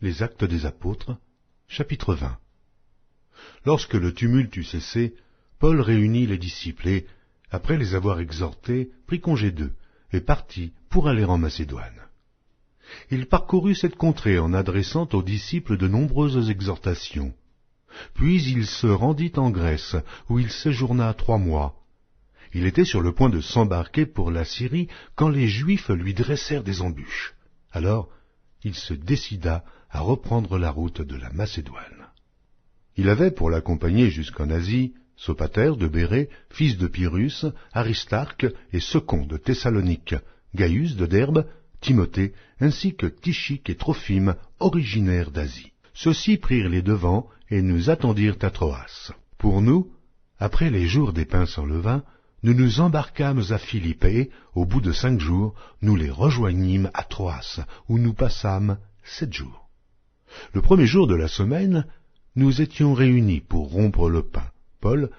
Les Actes des Apôtres, chapitre 20. Lorsque le tumulte eut cessé, Paul réunit les disciples et, après les avoir exhortés, prit congé d'eux et partit pour aller en Macédoine. Il parcourut cette contrée en adressant aux disciples de nombreuses exhortations. Puis il se rendit en Grèce, où il séjourna 3 mois. Il était sur le point de s'embarquer pour la Syrie quand les Juifs lui dressèrent des embûches. Alors, il se décida à reprendre la route de la Macédoine. Il avait pour l'accompagner jusqu'en Asie Sopater de Bérée, fils de Pyrrhus, Aristarque et Second de Thessalonique, Gaius de Derbe, Timothée, ainsi que Tychique et Trophime, originaires d'Asie. Ceux-ci prirent les devants et nous attendirent à Troas. Pour nous, après les jours des pains sans levain, nous nous embarquâmes à Philippe et, au bout de 5 jours, nous les rejoignîmes à Troas, où nous passâmes 7 jours. Le premier jour de la semaine, nous étions réunis pour rompre le pain. Paul,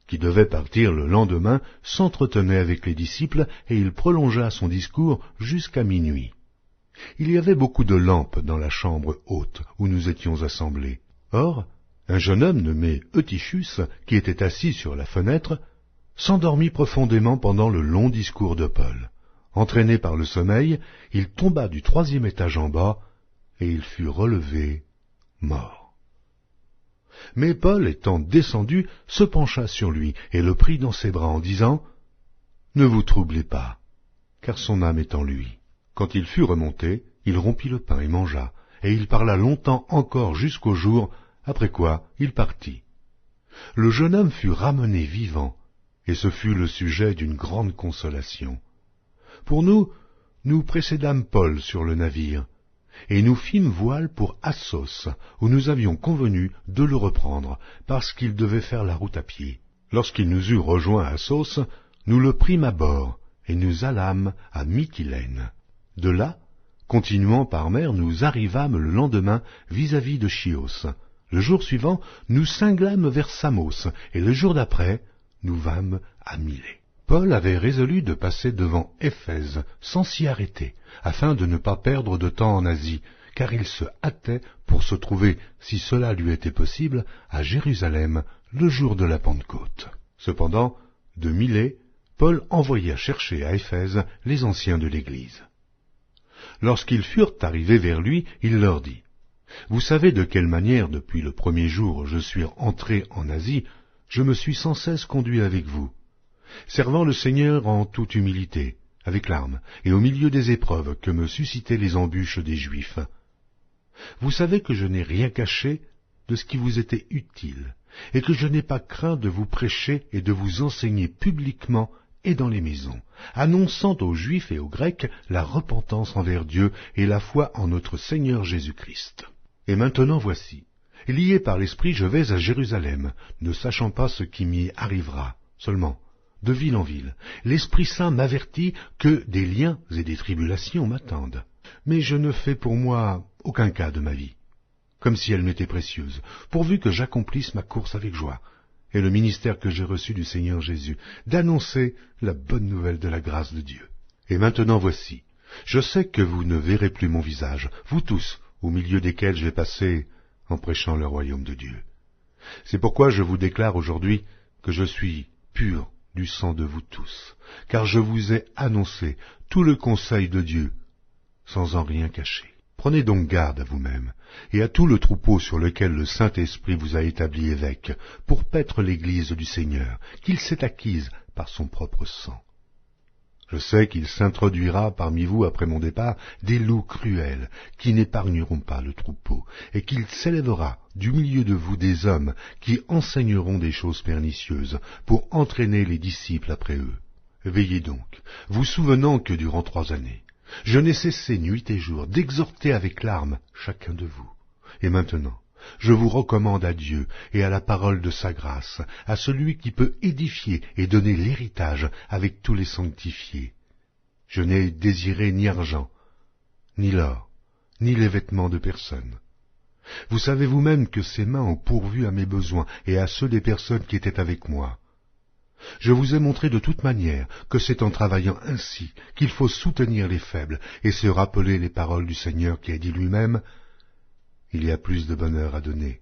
qui devait partir le lendemain, s'entretenait avec les disciples et il prolongea son discours jusqu'à minuit. Il y avait beaucoup de lampes dans la chambre haute où nous étions assemblés. Or, un jeune homme nommé Eutychus, qui était assis sur la fenêtre, s'endormit profondément pendant le long discours de Paul. Entraîné par le sommeil, il tomba du 3e étage en bas et il fut relevé mort. Mais Paul, étant descendu, se pencha sur lui et le prit dans ses bras en disant « Ne vous troublez pas, car son âme est en lui. » Quand il fut remonté, il rompit le pain et mangea, et il parla longtemps encore jusqu'au jour, après quoi il partit. Le jeune homme fut ramené vivant, et ce fut le sujet d'une grande consolation. Pour nous, nous précédâmes Paul sur le navire, et nous fîmes voile pour Assos, où nous avions convenu de le reprendre, parce qu'il devait faire la route à pied. Lorsqu'il nous eut rejoints à Assos, nous le prîmes à bord, et nous allâmes à Mytilène. De là, continuant par mer, nous arrivâmes le lendemain vis-à-vis de Chios. Le jour suivant, nous cinglâmes vers Samos, et le jour d'après, nous vîmes à Milet. Paul avait résolu de passer devant Éphèse sans s'y arrêter, afin de ne pas perdre de temps en Asie, car il se hâtait pour se trouver, si cela lui était possible, à Jérusalem le jour de la Pentecôte. Cependant, de Milet, Paul envoya chercher à Éphèse les anciens de l'Église. Lorsqu'ils furent arrivés vers lui, il leur dit « Vous savez de quelle manière, depuis le premier jour où je suis entré en Asie, je me suis sans cesse conduit avec vous, servant le Seigneur en toute humilité, avec larmes, et au milieu des épreuves que me suscitaient les embûches des Juifs. Vous savez que je n'ai rien caché de ce qui vous était utile, et que je n'ai pas craint de vous prêcher et de vous enseigner publiquement et dans les maisons, annonçant aux Juifs et aux Grecs la repentance envers Dieu et la foi en notre Seigneur Jésus-Christ. Et maintenant voici, lié par l'Esprit, je vais à Jérusalem, ne sachant pas ce qui m'y arrivera, seulement, de ville en ville, l'Esprit Saint m'avertit que des liens et des tribulations m'attendent. Mais je ne fais pour moi aucun cas de ma vie, comme si elle m'était précieuse, pourvu que j'accomplisse ma course avec joie, et le ministère que j'ai reçu du Seigneur Jésus, d'annoncer la bonne nouvelle de la grâce de Dieu. Et maintenant voici, je sais que vous ne verrez plus mon visage, vous tous, au milieu desquels j'ai passé en prêchant le royaume de Dieu. C'est pourquoi je vous déclare aujourd'hui que je suis pur du sang de vous tous, car je vous ai annoncé tout le conseil de Dieu, sans en rien cacher. Prenez donc garde à vous-même, et à tout le troupeau sur lequel le Saint-Esprit vous a établi évêque, pour paître l'Église du Seigneur, qu'il s'est acquise par son propre sang. Je sais qu'il s'introduira parmi vous après mon départ des loups cruels, qui n'épargneront pas le troupeau, et qu'il s'élèvera du milieu de vous des hommes qui enseigneront des choses pernicieuses, pour entraîner les disciples après eux. Veillez donc, vous souvenant que durant 3 années, je n'ai cessé nuit et jour d'exhorter avec larmes chacun de vous. Et maintenant, je vous recommande à Dieu et à la parole de sa grâce, à celui qui peut édifier et donner l'héritage avec tous les sanctifiés. Je n'ai désiré ni argent, ni l'or, ni les vêtements de personne. Vous savez vous-même que ces mains ont pourvu à mes besoins et à ceux des personnes qui étaient avec moi. Je vous ai montré de toute manière que c'est en travaillant ainsi qu'il faut soutenir les faibles et se rappeler les paroles du Seigneur qui a dit lui-même il y a plus de bonheur à donner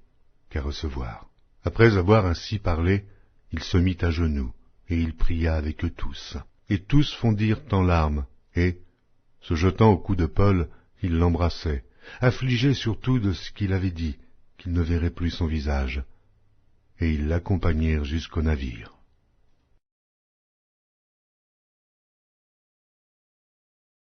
qu'à recevoir. » Après avoir ainsi parlé, il se mit à genoux, et il pria avec eux tous. Et tous fondirent en larmes, et, se jetant au cou de Paul, ils l'embrassaient, affligés surtout de ce qu'il avait dit, qu'ils ne verraient plus son visage. Et ils l'accompagnèrent jusqu'au navire.